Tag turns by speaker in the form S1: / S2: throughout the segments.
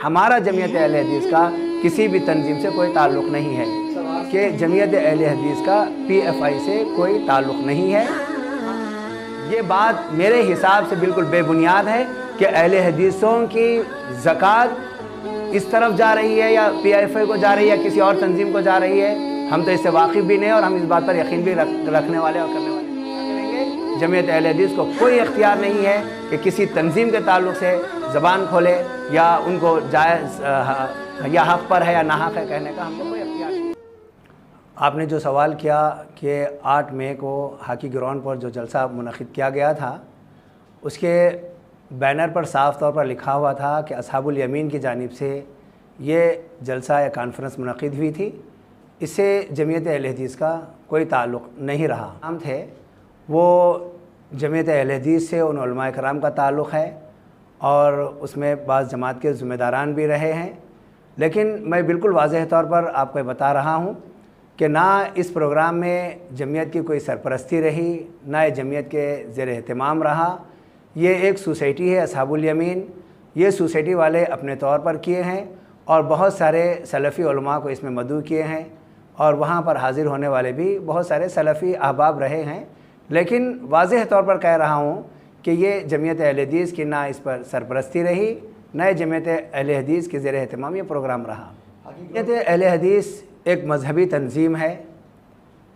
S1: ہمارا جمعیت اہل حدیث کا کسی بھی تنظیم سے کوئی تعلق نہیں ہے، کہ جمعیت اہل حدیث کا پی ایف آئی سے کوئی تعلق نہیں ہے۔ یہ بات میرے حساب سے بالکل بے بنیاد ہے کہ اہل حدیثوں کی زکوٰۃ اس طرف جا رہی ہے یا پی ایف آئی کو جا رہی ہے یا کسی اور تنظیم کو جا رہی ہے۔ ہم تو اس سے واقف بھی نہیں اور ہم اس بات پر یقین بھی رکھنے والے اور کرنے والے نہیں۔ جمعیت اہل حدیث کو کوئی اختیار نہیں ہے کہ کسی تنظیم کے تعلق سے زبان کھولے یا ان کو جائز یا حق پر ہے یا ناحق ہے کہنے کا، ہم کو کوئی اختیار نہیں۔ آپ نے جو سوال کیا کہ 8 مئی کو ہاکی گراؤنڈ پر جو جلسہ منعقد کیا گیا تھا، اس کے بینر پر صاف طور پر لکھا ہوا تھا کہ اصحاب الیمین کی جانب سے یہ جلسہ یا کانفرنس منعقد ہوئی تھی، اس سے جمعیت اہل حدیث کا کوئی تعلق نہیں رہا۔ ہم تھے وہ جمعیت اہل حدیث سے ان علماء کرام کا تعلق ہے اور اس میں بعض جماعت کے ذمہ داران بھی رہے ہیں، لیکن میں بالکل واضح طور پر آپ کو بتا رہا ہوں کہ نہ اس پروگرام میں جمعیت کی کوئی سرپرستی رہی، نہ یہ جمعیت کے زیر اہتمام رہا۔ یہ ایک سوسائٹی ہے اصحاب الیمین، یہ سوسائٹی والے اپنے طور پر کیے ہیں اور بہت سارے سلفی علماء کو اس میں مدعو کیے ہیں اور وہاں پر حاضر ہونے والے بھی بہت سارے سلفی احباب رہے ہیں، لیکن واضح طور پر کہہ رہا ہوں کہ یہ جمعیت اہل حدیث کی نہ اس پر سرپرستی رہی، نہ جمعیت اہل حدیث کے زیر اہتمام یہ پروگرام رہا۔ جمعیت اہل حدیث ایک مذہبی تنظیم ہے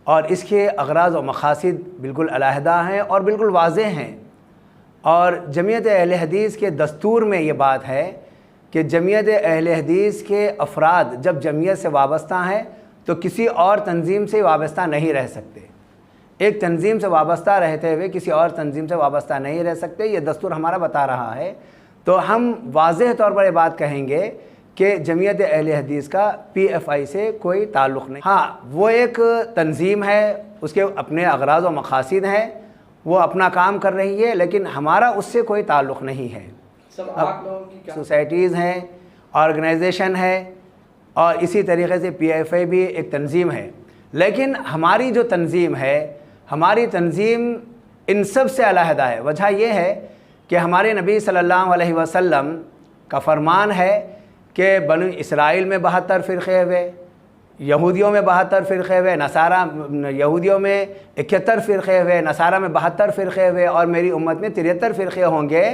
S1: اور اس کے اغراض و مقاصد بالکل علیحدہ ہیں اور بالکل واضح ہیں، اور جمعیت اہل حدیث کے دستور میں یہ بات ہے کہ جمعیت اہل حدیث کے افراد جب جمعیت سے وابستہ ہیں تو کسی اور تنظیم سے وابستہ نہیں رہ سکتے، ایک تنظیم سے وابستہ رہتے ہوئے کسی اور تنظیم سے وابستہ نہیں رہ سکتے، یہ دستور ہمارا بتا رہا ہے۔ تو ہم واضح طور پر یہ بات کہیں گے کہ جمعیت اہل حدیث کا پی ایف آئی سے کوئی تعلق نہیں۔ ہاں، وہ ایک تنظیم ہے، اس کے اپنے اغراض و مقاصد ہیں، وہ اپنا کام کر رہی ہے، لیکن ہمارا اس سے کوئی تعلق نہیں ہے۔ سوسائٹیز ہیں، آرگنائزیشن ہے اور اسی طریقے سے پی ایف آئی بھی ایک تنظیم ہے، لیکن ہماری جو تنظیم ہے، ہماری تنظیم ان سب سے علیحدہ ہے۔ وجہ یہ ہے کہ ہمارے نبی صلی اللہ علیہ وسلم کا فرمان ہے کہ بنو اسرائیل میں 72 فرقے ہوئے، یہودیوں میں 72 فرقے ہوئے، یہودیوں میں 71 فرقے ہوئے، نصارہ میں 72 فرقے ہوئے اور میری امت میں 73 فرقے ہوں گے،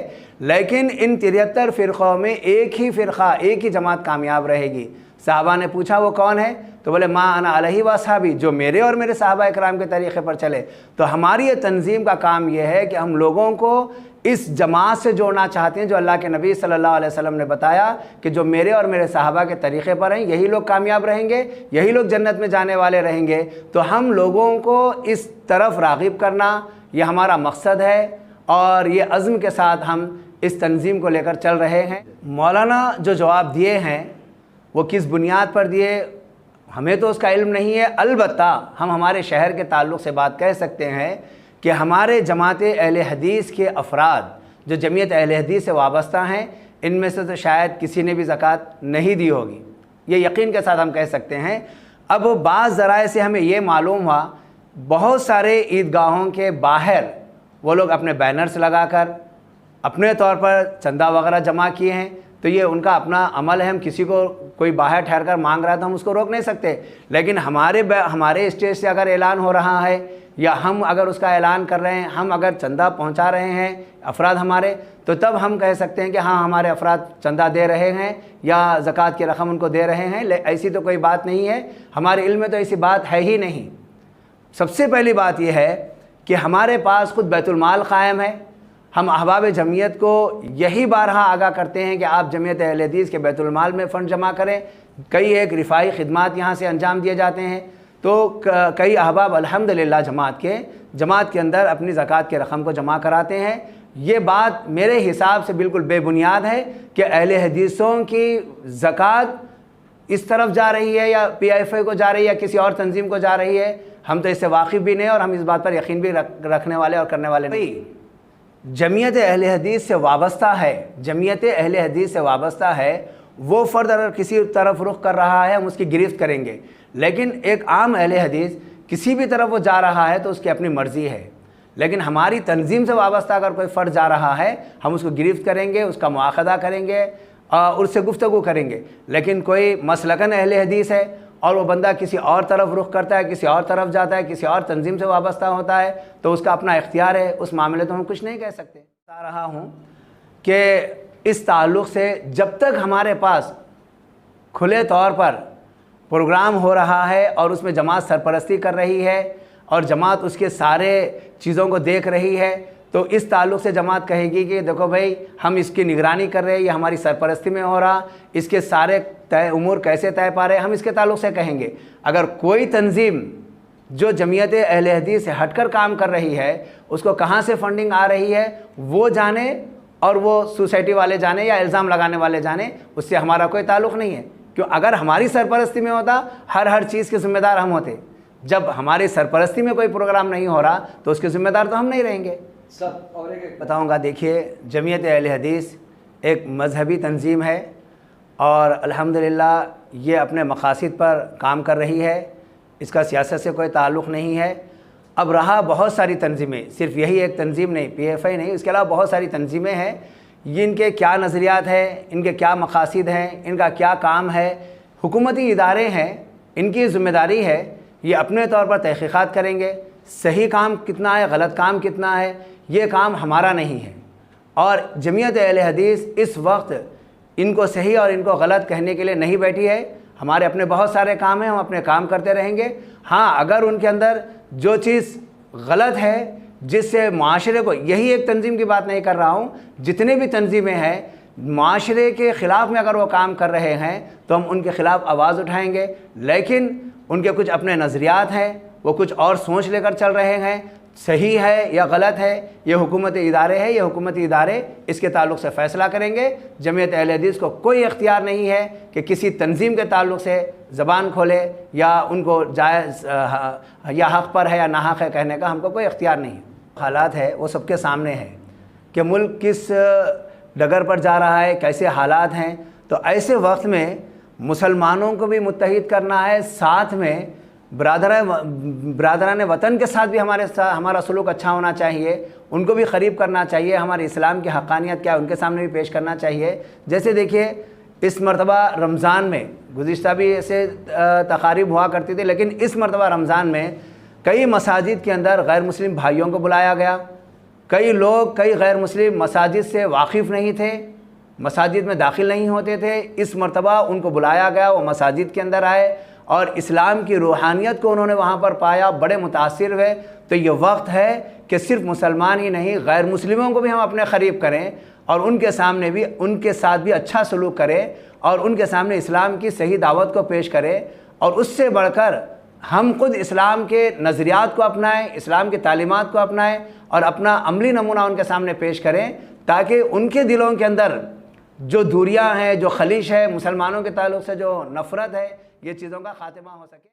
S1: لیکن ان 73 فرقوں میں ایک ہی فرقہ، ایک ہی جماعت کامیاب رہے گی۔ صحابہ نے پوچھا وہ کون ہے؟ تو بولے ما انا علیہ واصحابی، جو میرے اور میرے صحابہ اکرام کے طریقے پر چلے۔ تو ہماری یہ تنظیم کا کام یہ ہے کہ ہم لوگوں کو اس جماعت سے جوڑنا چاہتے ہیں جو اللہ کے نبی صلی اللہ علیہ وسلم نے بتایا کہ جو میرے اور میرے صحابہ کے طریقے پر ہیں یہی لوگ کامیاب رہیں گے، یہی لوگ جنت میں جانے والے رہیں گے۔ تو ہم لوگوں کو اس طرف راغب کرنا یہ ہمارا مقصد ہے اور یہ عزم کے ساتھ ہم اس تنظیم کو لے کر چل رہے ہیں۔ مولانا جو جواب دیے ہیں وہ کس بنیاد پر دیے ہمیں تو اس کا علم نہیں ہے، البتہ ہم ہمارے شہر کے تعلق سے بات کہہ سکتے ہیں کہ ہمارے جماعت اہل حدیث کے افراد جو جمعیت اہل حدیث سے وابستہ ہیں ان میں سے تو شاید کسی نے بھی زکوٰۃ نہیں دی ہوگی، یہ یقین کے ساتھ ہم کہہ سکتے ہیں۔ اب بعض ذرائع سے ہمیں یہ معلوم ہوا بہت سارے عیدگاہوں کے باہر وہ لوگ اپنے بینرز لگا کر اپنے طور پر چندہ وغیرہ جمع کیے ہیں، تو یہ ان کا اپنا عمل ہے، ہم کسی کو کوئی باہر ٹھہر کر مانگ رہا ہے تو ہم اس کو روک نہیں سکتے، لیکن ہمارے اسٹیج سے اگر اعلان ہو رہا ہے یا ہم اگر اس کا اعلان کر رہے ہیں، ہم اگر چندہ پہنچا رہے ہیں افراد ہمارے، تو تب ہم کہہ سکتے ہیں کہ ہاں ہمارے افراد چندہ دے رہے ہیں یا زکوٰۃ کی رقم ان کو دے رہے ہیں۔ ایسی تو کوئی بات نہیں ہے، ہمارے علم میں تو ایسی بات ہے ہی نہیں۔ سب سے پہلی بات یہ ہے کہ ہمارے پاس خود بیت المال قائم ہے، ہم احباب جمعیت کو یہی بارہا آگاہ کرتے ہیں کہ آپ جمعیت اہل حدیث کے بیت المال میں فنڈ جمع کریں، کئی ایک رفاعی خدمات یہاں سے انجام دیے جاتے ہیں، تو کئی احباب الحمدللہ جماعت کے اندر اپنی زکوٰۃ کی رقم کو جمع کراتے ہیں۔ یہ بات میرے حساب سے بالکل بے بنیاد ہے کہ اہل حدیثوں کی زکوٰۃ اس طرف جا رہی ہے یا پی ایف آئی کو جا رہی ہے یا کسی اور تنظیم کو جا رہی ہے، ہم تو اس سے واقف بھی نہیں اور ہم اس بات پر یقین بھی رکھنے والے اور کرنے والے نہیں۔ جمعیت اہل حدیث سے وابستہ ہے، جمعیت اہل حدیث سے وابستہ ہے، وہ فرد اگر کسی طرف رخ کر رہا ہے ہم اس کی گرفت کریں گے، لیکن ایک عام اہل حدیث کسی بھی طرف وہ جا رہا ہے تو اس کی اپنی مرضی ہے، لیکن ہماری تنظیم سے وابستہ اگر کوئی فرد جا رہا ہے ہم اس کو گرفت کریں گے، اس کا مواخذہ کریں گے اس سے گفتگو کریں گے. لیکن کوئی مسلکاً اہل حدیث ہے اور وہ بندہ کسی اور طرف رخ کرتا ہے، کسی اور طرف جاتا ہے، کسی اور تنظیم سے وابستہ ہوتا ہے، تو اس کا اپنا اختیار ہے، اس معاملے تو ہم کچھ نہیں کہہ سکتے. بتا رہا ہوں کہ اس تعلق سے جب تک ہمارے پاس کھلے طور پر پروگرام ہو رہا ہے اور اس میں جماعت سرپرستی کر رہی ہے اور جماعت اس کے سارے چیزوں کو دیکھ رہی ہے، تو اس تعلق سے جماعت کہے گی کہ دیکھو بھائی ہم اس کی نگرانی کر رہے ہیں، یہ ہماری سرپرستی میں ہو رہا، اس کے سارے امور کیسے طے پا رہے ہیں، ہم اس کے تعلق سے کہیں گے. اگر کوئی تنظیم جو جمعیت اہل حدیث سے ہٹ کر کام کر رہی ہے، اس کو کہاں سے فنڈنگ آ رہی ہے وہ جانے اور وہ سوسائٹی والے جانے یا الزام لگانے والے جانے، اس سے ہمارا کوئی تعلق نہیں ہے. کیوں؟ اگر ہماری سرپرستی میں ہوتا ہر چیز کے ذمہ دار ہم ہوتے. جب ہماری سرپرستی میں کوئی پروگرام نہیں ہو رہا تو اس کے ذمہ دار تو ہم نہیں رہیں گے. اور ایک بتاؤں گا، دیکھیے جمعیت اہل حدیث ایک مذہبی تنظیم ہے اور الحمدللہ یہ اپنے مقاصد پر کام کر رہی ہے، اس کا سیاست سے کوئی تعلق نہیں ہے. اب رہا بہت ساری تنظیمیں، صرف یہی ایک تنظیم نہیں، پی ایف آئی نہیں، اس کے علاوہ بہت ساری تنظیمیں ہیں. ان کے کیا نظریات ہیں، ان کے کیا مقاصد ہیں، ان کا کیا کام ہے، حکومتی ادارے ہیں، ان کی ذمہ داری ہے یہ اپنے طور پر تحقیقات کریں گے. صحیح کام کتنا ہے، غلط کام کتنا ہے، یہ کام ہمارا نہیں ہے. اور جمعیت اہل حدیث اس وقت ان کو صحیح اور ان کو غلط کہنے کے لیے نہیں بیٹھی ہے. ہمارے اپنے بہت سارے کام ہیں، ہم اپنے کام کرتے رہیں گے. ہاں اگر ان کے اندر جو چیز غلط ہے جس سے معاشرے کو، یہی ایک تنظیم کی بات نہیں کر رہا ہوں، جتنے بھی تنظیمیں ہیں معاشرے کے خلاف میں اگر وہ کام کر رہے ہیں تو ہم ان کے خلاف آواز اٹھائیں گے. لیکن ان کے کچھ اپنے نظریات ہیں، وہ کچھ اور سوچ لے کر چل رہے ہیں، صحیح ہے یا غلط ہے یہ حکومتی ادارے ہیں، یہ حکومتی ادارے اس کے تعلق سے فیصلہ کریں گے. جمعیت اہل حدیث کو کوئی اختیار نہیں ہے کہ کسی تنظیم کے تعلق سے زبان کھولے یا ان کو جائز یا حق پر ہے یا ناحق ہے کہنے کا، ہم کو کوئی اختیار نہیں. حالات ہے وہ سب کے سامنے ہے کہ ملک کس ڈگر پر جا رہا ہے، کیسے حالات ہیں. تو ایسے وقت میں مسلمانوں کو بھی متحد کرنا ہے، ساتھ میں برادران وطن کے ساتھ بھی ہمارا سلوک اچھا ہونا چاہیے، ان کو بھی قریب کرنا چاہیے، ہمارے اسلام کی حقانیت کیا ہے ان کے سامنے بھی پیش کرنا چاہیے. جیسے دیکھیے اس مرتبہ رمضان میں، گزشتہ بھی ایسے تقاریب ہوا کرتی تھی، لیکن اس مرتبہ رمضان میں کئی مساجد کے اندر غیر مسلم بھائیوں کو بلایا گیا. کئی لوگ، کئی غیر مسلم مساجد سے واقف نہیں تھے، مساجد میں داخل نہیں ہوتے تھے. اس مرتبہ ان کو بلایا گیا، وہ مساجد کے اندر آئے اور اسلام کی روحانیت کو انہوں نے وہاں پر پایا، بڑے متاثر ہوئے. تو یہ وقت ہے کہ صرف مسلمان ہی نہیں، غیر مسلموں کو بھی ہم اپنے قریب کریں اور ان کے سامنے بھی، ان کے ساتھ بھی اچھا سلوک کریں اور ان کے سامنے اسلام کی صحیح دعوت کو پیش کریں. اور اس سے بڑھ کر ہم خود اسلام کے نظریات کو اپنائیں، اسلام کی تعلیمات کو اپنائیں اور اپنا عملی نمونہ ان کے سامنے پیش کریں، تاکہ ان کے دلوں کے اندر جو دوریاں ہیں، جو خلیش ہے، مسلمانوں کے تعلق سے جو نفرت ہے، یہ چیزوں کا خاتمہ ہو سکے.